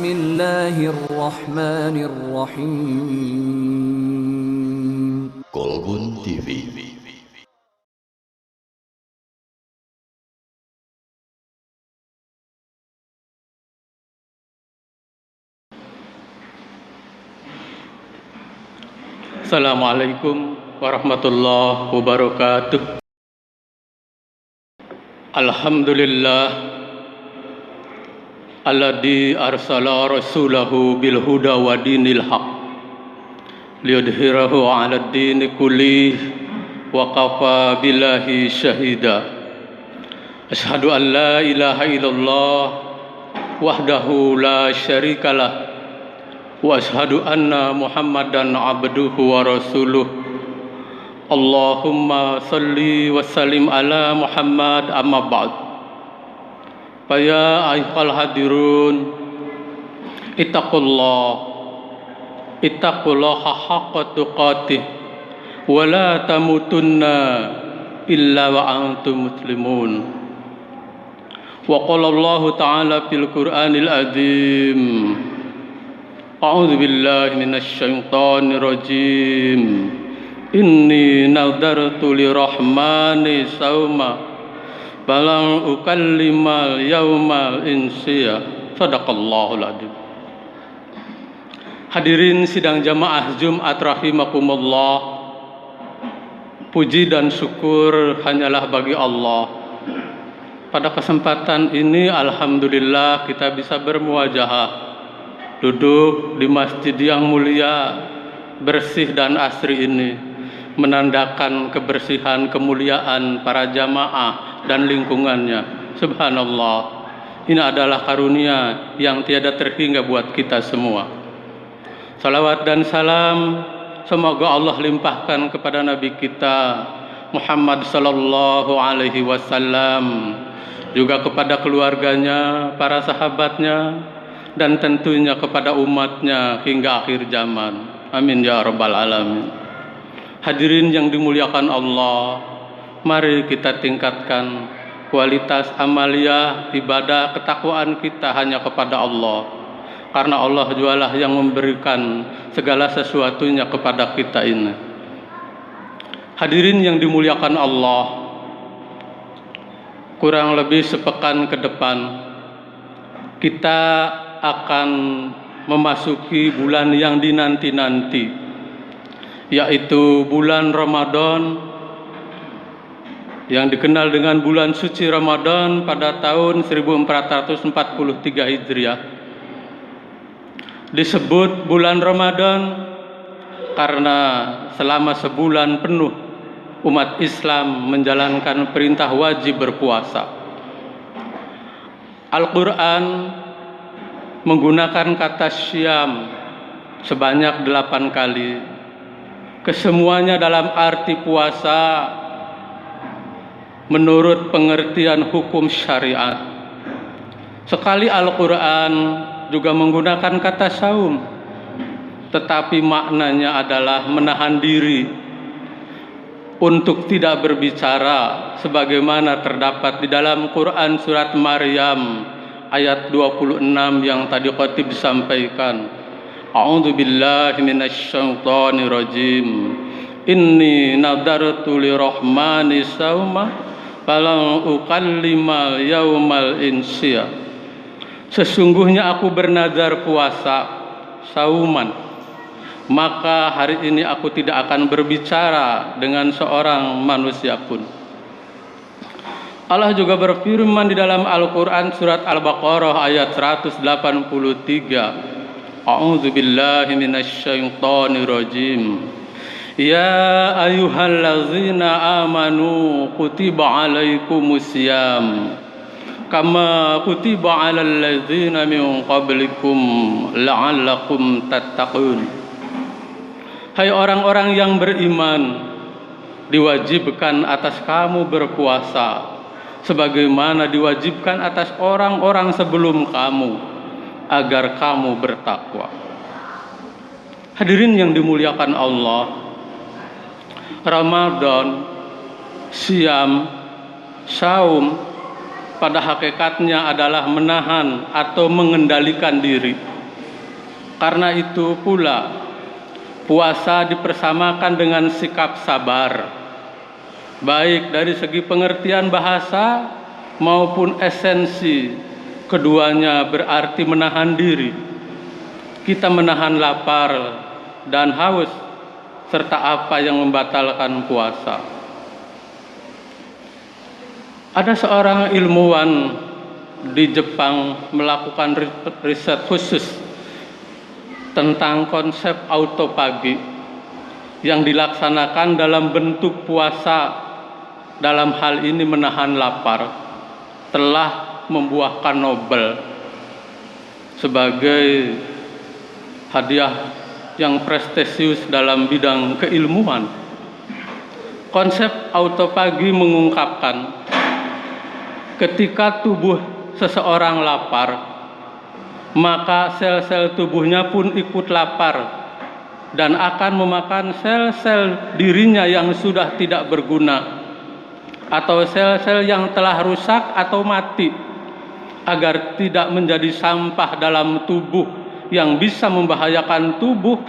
Bismillahirrahmanirrahim. Kolbun TV. Assalamualaikum warahmatullahi wabarakatuh. Alhamdulillah alladzi arsala rasulahu bil huda wa dinil haq liyudhhirahu 'alad dini kullih wa kafa billahi syahida. Asyhadu an la ilaha illallah wahdahu la syarikalah wa ashhadu anna Muhammadan abduhu wa rasuluh. Allahumma salli wa sallim ala Muhammad amma ba'd. Faya ayyuhal hadirun ittaqullaha haqqa tuqatih wa la tamutunna illa wa antum muslimun. Wa qala Allah ta'ala fil Qur'anil azim, a'udzu billahi minasy syaithanir rajim. Inni nadartu lirahmani sauma falam ukallimal yaumal insiya. Shadaqallahul adzim. Hadirin sidang jamaah Jumat rahimakumullah, puji dan syukur hanyalah bagi Allah. Pada kesempatan ini alhamdulillah kita bisa bermuwajahah, duduk di masjid yang mulia, bersih dan asri ini, menandakan kebersihan, kemuliaan para jamaah dan lingkungannya. Subhanallah, ini adalah karunia yang tiada terhingga buat kita semua. Salawat dan salam semoga Allah limpahkan kepada Nabi kita Muhammad sallallahu alaihi wasallam, juga kepada keluarganya, para sahabatnya, dan tentunya kepada umatnya hingga akhir zaman. Amin ya rabbal alamin. Hadirin yang dimuliakan Allah, mari kita tingkatkan kualitas amaliyah, ibadah, ketakwaan kita hanya kepada Allah, karena Allah jualah yang memberikan segala sesuatunya kepada kita ini. Hadirin yang dimuliakan Allah, kurang lebih sepekan ke depan kita akan memasuki bulan yang dinanti-nanti, yaitu bulan Ramadan, yang dikenal dengan bulan suci Ramadan pada tahun 1443 Hijriah. Disebut bulan Ramadan karena selama sebulan penuh umat Islam menjalankan perintah wajib berpuasa. Al-Quran menggunakan kata syam sebanyak 8 kali. Kesemuanya dalam arti puasa menurut pengertian hukum syariat. Sekali Al-Quran juga menggunakan kata saum, tetapi maknanya adalah menahan diri untuk tidak berbicara, sebagaimana terdapat di dalam Quran surat Maryam ayat 26 yang tadi khatib disampaikan. A'udzu billahi minasy syaithanir rajim. Inni nadartu lirahmani sauma falam ukallimal yaumal insiya. Sesungguhnya aku bernazar puasa, sauman, maka hari ini aku tidak akan berbicara dengan seorang manusia pun. Allah juga berfirman di dalam Al-Quran surat Al-Baqarah ayat 183. A'udzu billahi minasy syaithanir rajim. Ya ayyuhallazina amanu kutiba alaikumusiyam kama kutiba alal ladzina min qablikum la'allakum tattaqun. Hai orang-orang yang beriman, diwajibkan atas kamu berpuasa sebagaimana diwajibkan atas orang-orang sebelum kamu, agar kamu bertakwa. Hadirin yang dimuliakan Allah, Ramadan, siam, saum pada hakikatnya adalah menahan atau mengendalikan diri Karena itu pula puasa dipersamakan dengan sikap sabar, baik dari segi pengertian bahasa maupun esensi. Keduanya berarti menahan diri. Kita menahan lapar dan haus, serta apa yang membatalkan puasa. Ada seorang ilmuwan di Jepang melakukan riset khusus tentang konsep autopagi yang dilaksanakan dalam bentuk puasa, dalam hal ini menahan lapar, telah membuahkan Nobel sebagai hadiah yang prestisius dalam bidang keilmuan. Konsep autopagi mengungkapkan ketika tubuh seseorang lapar, maka sel-sel tubuhnya pun ikut lapar dan akan memakan sel-sel dirinya yang sudah tidak berguna atau sel-sel yang telah rusak atau mati, agar tidak menjadi sampah dalam tubuh yang bisa membahayakan tubuh,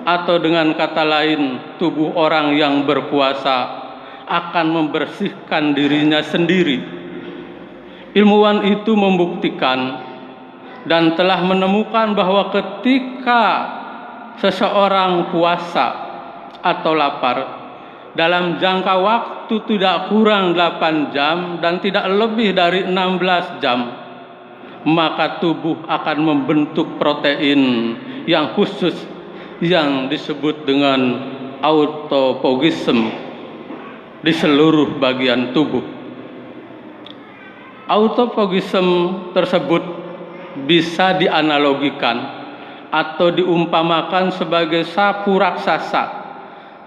atau dengan kata lain, tubuh orang yang berpuasa akan membersihkan dirinya sendiri. Ilmuwan itu membuktikan dan telah menemukan bahwa ketika seseorang puasa atau lapar dalam jangka waktu tidak kurang 8 jam dan tidak lebih dari 16 jam, maka tubuh akan membentuk protein yang khusus yang disebut dengan autophagism di seluruh bagian tubuh. Autophagism tersebut bisa dianalogikan atau diumpamakan sebagai sapu raksasa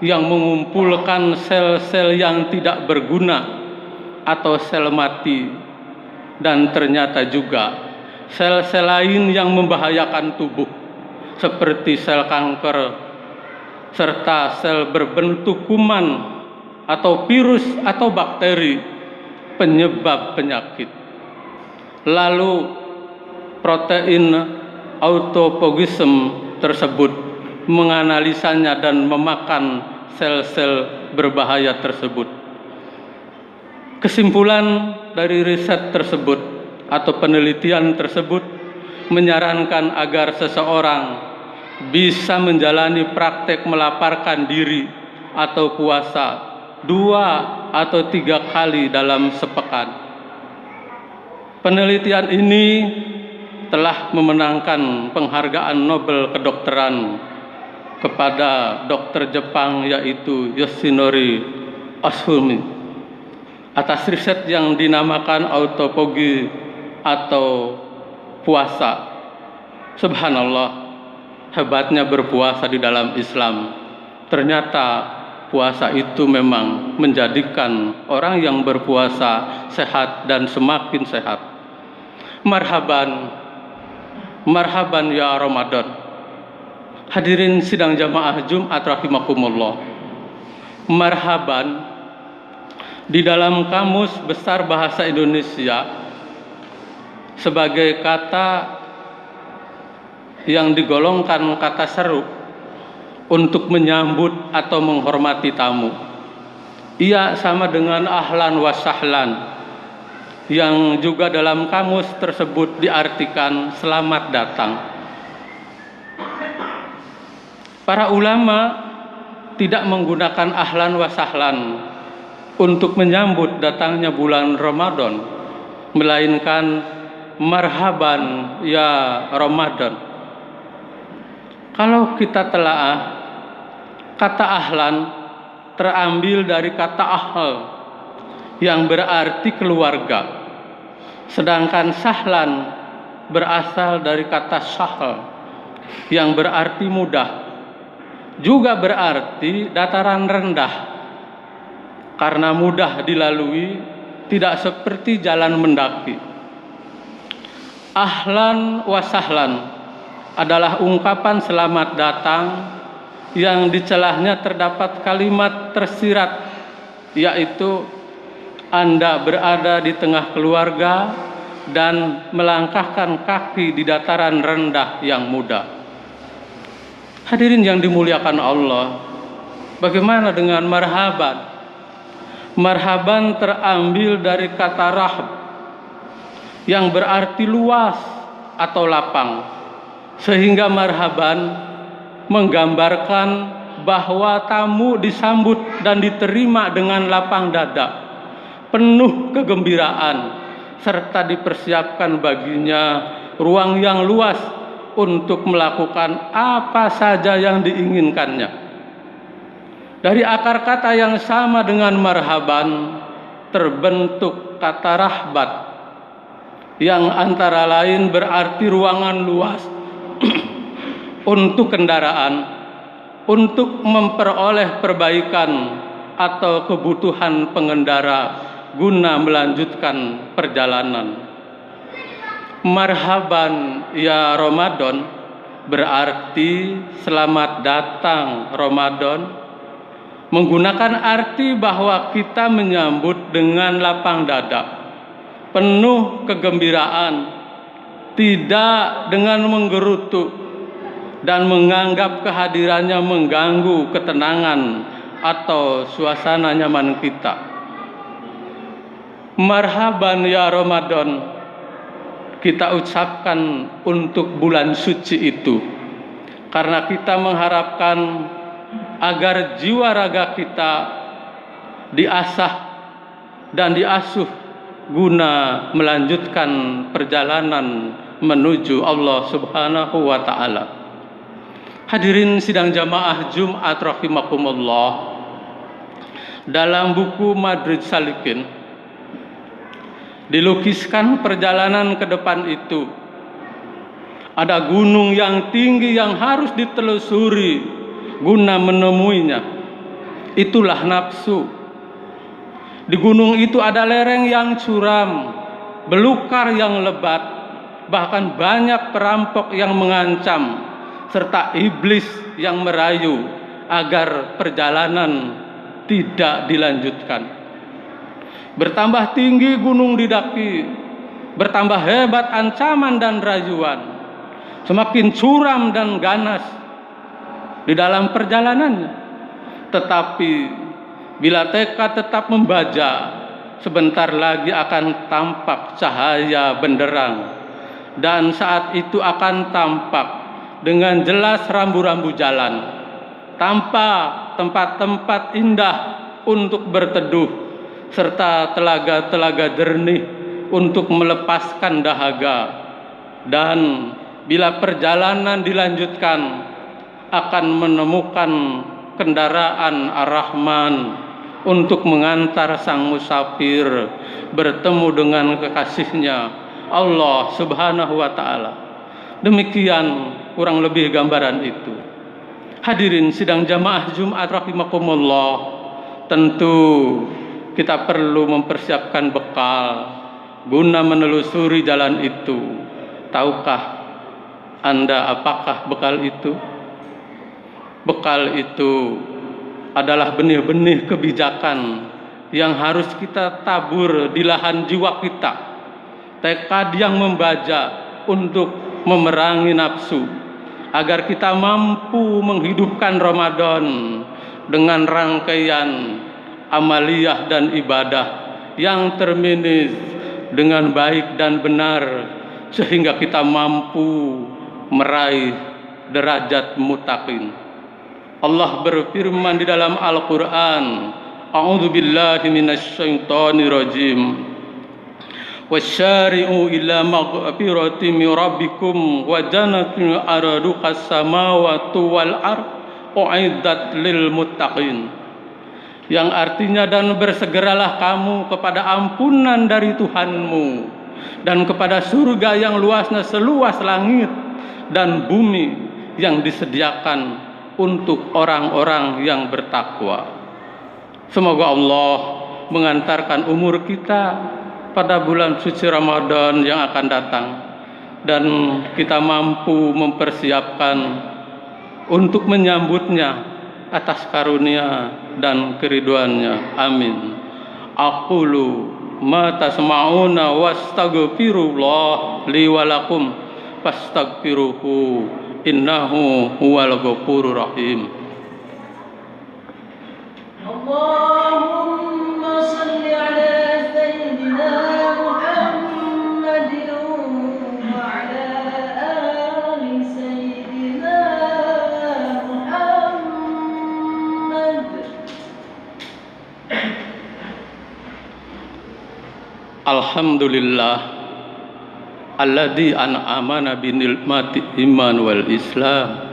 yang mengumpulkan sel-sel yang tidak berguna atau sel mati, dan ternyata juga sel-sel lain yang membahayakan tubuh seperti sel kanker serta sel berbentuk kuman atau virus atau bakteri penyebab penyakit. Lalu protein autophagism tersebut menganalisanya dan memakan sel-sel berbahaya tersebut. Kesimpulan dari riset tersebut atau penelitian tersebut menyarankan agar seseorang bisa menjalani praktek melaparkan diri atau puasa 2 atau 3 kali dalam sepekan. Penelitian ini telah memenangkan penghargaan Nobel kedokteran kepada dokter Jepang, yaitu Yoshinori Osumi, atas riset yang dinamakan autophagy atau puasa. Subhanallah, hebatnya berpuasa di dalam Islam. Ternyata puasa itu memang menjadikan orang yang berpuasa sehat dan semakin sehat. Marhaban, marhaban ya Ramadan. Hadirin sidang jamaah Jumat rahimakumullah. Marhaban di dalam Kamus Besar Bahasa Indonesia sebagai kata yang digolongkan kata seru untuk menyambut atau menghormati tamu. Ia sama dengan ahlan wa sahlan, yang juga dalam kamus tersebut diartikan selamat datang. Para ulama tidak menggunakan ahlan wa sahlan untuk menyambut datangnya bulan Ramadan, melainkan marhaban ya Ramadan. Kalau kita telaah, kata ahlan terambil dari kata ahl yang berarti keluarga, sedangkan sahlan berasal dari kata sahl yang berarti mudah, juga berarti dataran rendah, karena mudah dilalui, tidak seperti jalan mendaki. Ahlan wa sahlan adalah ungkapan selamat datang yang di celahnya terdapat kalimat tersirat, yaitu Anda berada di tengah keluarga dan melangkahkan kaki di dataran rendah yang mudah. Hadirin yang dimuliakan Allah, bagaimana dengan marhaban? Marhaban terambil dari kata rahab yang berarti luas atau lapang, sehingga marhaban menggambarkan bahwa tamu disambut dan diterima dengan lapang dada, penuh kegembiraan, serta dipersiapkan baginya ruang yang luas untuk melakukan apa saja yang diinginkannya. Dari akar kata yang sama dengan marhaban terbentuk kata rahbat yang antara lain berarti ruangan luas untuk kendaraan, untuk memperoleh perbaikan atau kebutuhan pengendara guna melanjutkan perjalanan. Marhaban ya Ramadan berarti selamat datang Ramadan, menggunakan arti bahwa kita menyambut dengan lapang dada, penuh kegembiraan, tidak dengan menggerutu dan menganggap kehadirannya mengganggu ketenangan atau suasana nyaman kita. Marhaban ya Ramadan kita ucapkan untuk bulan suci itu, karena kita mengharapkan agar jiwa raga kita diasah dan diasuh guna melanjutkan perjalanan menuju Allah Subhanahu wa Ta'ala. Hadirin sidang jamaah Jumat rahimakumullah, dalam buku Madrid Salikin dilukiskan perjalanan ke depan itu. Ada gunung yang tinggi yang harus ditelusuri guna menemuinya. Itulah nafsu. Di gunung itu ada lereng yang curam, belukar yang lebat, bahkan banyak perampok yang mengancam, serta iblis yang merayu agar perjalanan tidak dilanjutkan. Bertambah tinggi gunung didaki, bertambah hebat ancaman dan rayuan, semakin curam dan ganas di dalam perjalanannya. Tetapi bila tekad tetap membaja, sebentar lagi akan tampak cahaya benderang, dan saat itu akan tampak dengan jelas rambu-rambu jalan, tanpa tempat-tempat indah untuk berteduh, serta telaga-telaga jernih untuk melepaskan dahaga. Dan bila perjalanan dilanjutkan, akan menemukan kendaraan Ar-Rahman untuk mengantar sang musafir bertemu dengan kekasihnya Allah Subhanahu wa Ta'ala. Demikian kurang lebih gambaran itu. Hadirin sidang jamaah Jumat rahimakumullah, tentu kita perlu mempersiapkan bekal guna menelusuri jalan itu. Tahukah Anda apakah bekal itu? Bekal itu adalah benih-benih kebijakan yang harus kita tabur di lahan jiwa kita. Tekad yang membaja untuk memerangi nafsu, agar kita mampu menghidupkan Ramadan dengan rangkaian amaliyah dan ibadah yang terminis dengan baik dan benar, sehingga kita mampu meraih derajat muttaqin. Allah berfirman di dalam Al-Quran, A'udzu billahi minasyaitonir rajim, wasyari'u ila maghfiratin min rabbikum wa jannatin arduhas samawati wal ardh u'iddat lil muttaqin, yang artinya dan bersegeralah kamu kepada ampunan dari Tuhanmu dan kepada surga yang luasnya seluas langit dan bumi yang disediakan untuk orang-orang yang bertakwa. Semoga Allah mengantarkan umur kita pada bulan suci Ramadan yang akan datang, dan kita mampu mempersiapkan untuk menyambutnya atas karunia dan keriduannya. Amin. Aqulu ma tasma'una wastaghfirullah li wa lakum fastaghfiruhu innahu huwal ghafurur rahim. Allahumma salli ala sayyidina Muhammadin wa ala ali sayyidina Muhammad. Alhamdulillah alladzi an'amana bi ni'mati iman wal islam.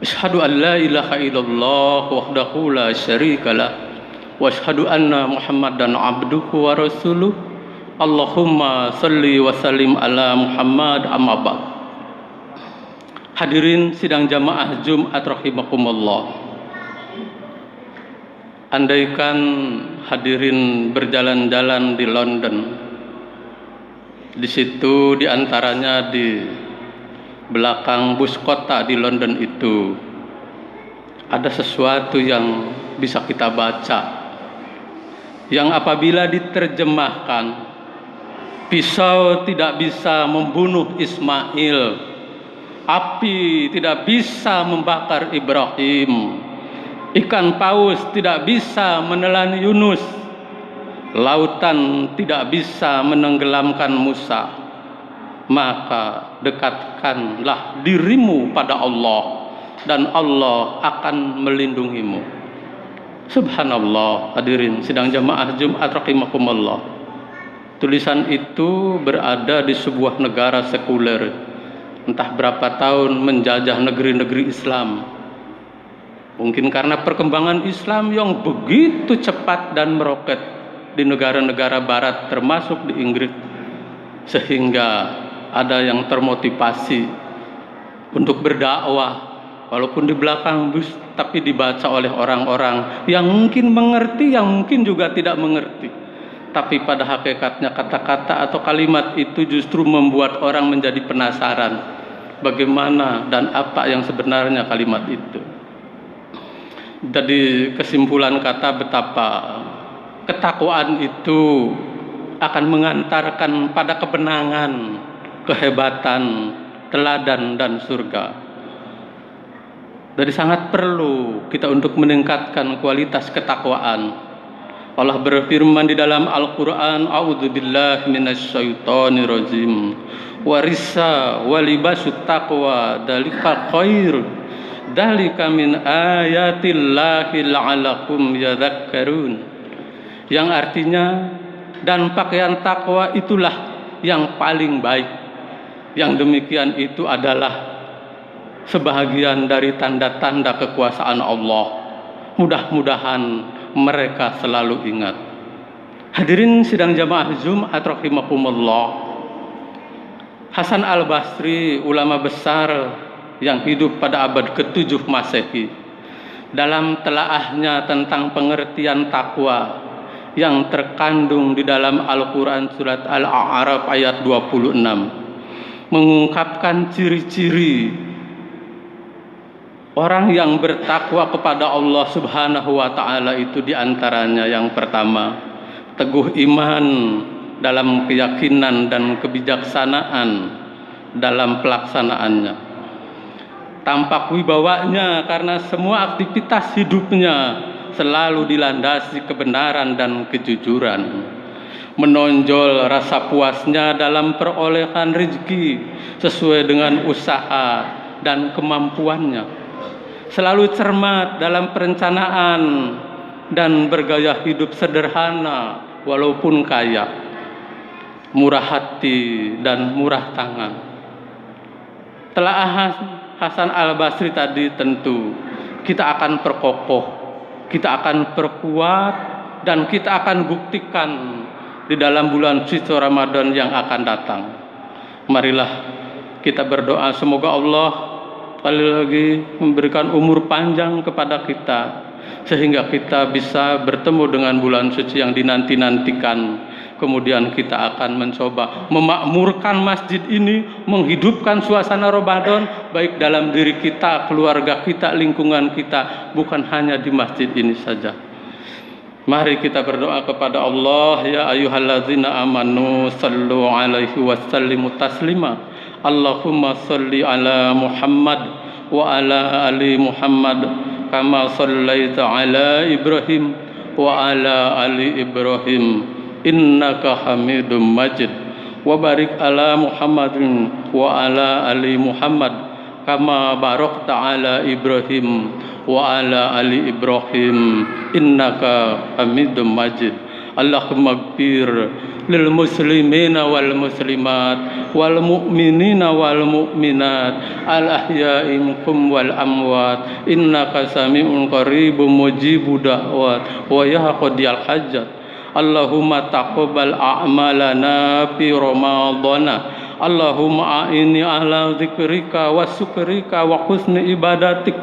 Asyhadu an la ilaha illallah wahdahu la syarikalah wa asyhadu anna Muhammadan abduhu wa rasuluh. Allahumma salli wa sallim ala Muhammad amma ba'd. Hadirin sidang jamaah Jumat rahimakumullah. Andaikan hadirin berjalan-jalan di London, di situ diantaranya di belakang bus kota di London itu ada sesuatu yang bisa kita baca, yang apabila diterjemahkan, pisau tidak bisa membunuh Ismail, api tidak bisa membakar Ibrahim, ikan paus tidak bisa menelan Yunus, lautan tidak bisa menenggelamkan Musa. Maka dekatkanlah dirimu pada Allah dan Allah akan melindungimu. Subhanallah. Hadirin sidang jamaah Jumat rahimakumullah. Tulisan itu berada di sebuah negara sekuler, entah berapa tahun menjajah negeri-negeri Islam. Mungkin karena perkembangan Islam yang begitu cepat dan meroket di negara-negara barat termasuk di Inggris, sehingga ada yang termotivasi untuk berdakwah walaupun di belakang bus, tapi dibaca oleh orang-orang yang mungkin mengerti, yang mungkin juga tidak mengerti. Tapi pada hakikatnya kata-kata atau kalimat itu justru membuat orang menjadi penasaran bagaimana dan apa yang sebenarnya kalimat itu. Jadi kesimpulan kata betapa ketakwaan itu akan mengantarkan pada kebenangan, kehebatan, teladan dan surga. Jadi sangat perlu kita untuk meningkatkan kualitas ketakwaan. Allah berfirman di dalam Al-Qur'an, a'udzubillahi minasyaitonir rajim. Warisa walibasut taqwa dalika khair. Dalika min ayatillahi la'alakum yadhakkarun. Yang artinya, dan pakaian takwa itulah yang paling baik. Yang demikian itu adalah sebahagian dari tanda-tanda kekuasaan Allah. Mudah-mudahan mereka selalu ingat. Hadirin sidang jamaah Jumat rahimakumullah. Hasan Al-Basri, ulama besar yang hidup pada abad ke-7 Masehi, dalam telaahnya tentang pengertian takwa yang terkandung di dalam Al-Quran surat Al-A'raf ayat 26, mengungkapkan ciri-ciri orang yang bertakwa kepada Allah Subhanahu wa ta'ala itu. Diantaranya yang pertama, teguh iman dalam keyakinan dan kebijaksanaan dalam pelaksanaannya. Tampak wibawanya karena semua aktivitas hidupnya selalu dilandasi kebenaran dan kejujuran. Menonjol rasa puasnya dalam perolehan rezeki sesuai dengan usaha dan kemampuannya. Selalu cermat dalam perencanaan dan bergaya hidup sederhana walaupun kaya. Murah hati dan murah tangan. Telaah Hasan Al-Basri tadi tentu kita akan perkokoh, kita akan perkuat, dan kita akan buktikan di dalam bulan suci Ramadan yang akan datang. Marilah kita berdoa semoga Allah sekali lagi memberikan umur panjang kepada kita, sehingga kita bisa bertemu dengan bulan suci yang dinanti-nantikan. Kemudian kita akan mencoba memakmurkan masjid ini, menghidupkan suasana Ramadan baik dalam diri kita, keluarga kita, lingkungan kita, bukan hanya di masjid ini saja. Mari kita berdoa kepada Allah. Ya ayyuhallazina amanu sallu alaihi wa sallimu taslima. Allahumma salli ala Muhammad wa ala ali Muhammad kama sallaita ala Ibrahim wa ala ali Ibrahim innaka Hamidum Majid. Wa barik ala Muhammadin wa ala ali Muhammad kama barakta ala Ibrahim wa ala ali Ibrahim innaka Hamidum Majid. Allahumma ighfir lil muslimina wal muslimat wal mu'minina wal mu'minat al ahya'i minhum wal amwat innaka sami'un qaribun mujibud da'wat wa ya qadiyal hajat. Allahumma taqabbal a'malana fi ramadhana. Allahumma a'inni ala dzikrika wa syukrika wa husni ibadatik.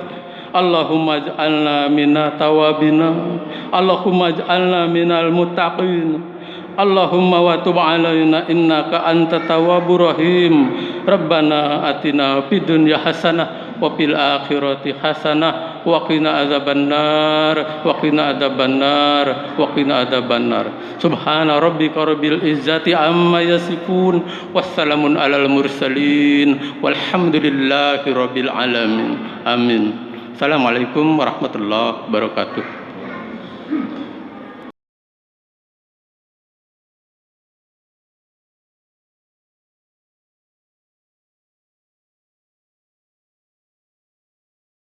Allahumma ij'alna minat tawabina. Allahumma ij'alna minal muttaqin. Allahumma wa tub alaina innaka antat tawwabur rahim. Rabbana atina fid dunya hasanah wa fil akhirati hasanah wa qina adzabannar wa qina adzabannar wa qina adzabannar. Subhana rabbika rabbil izzati amma yasifun wassalamun alal mursalin walhamdulillahi rabbil alamin. Amin. Assalamualaikum warahmatullahi wabarakatuh.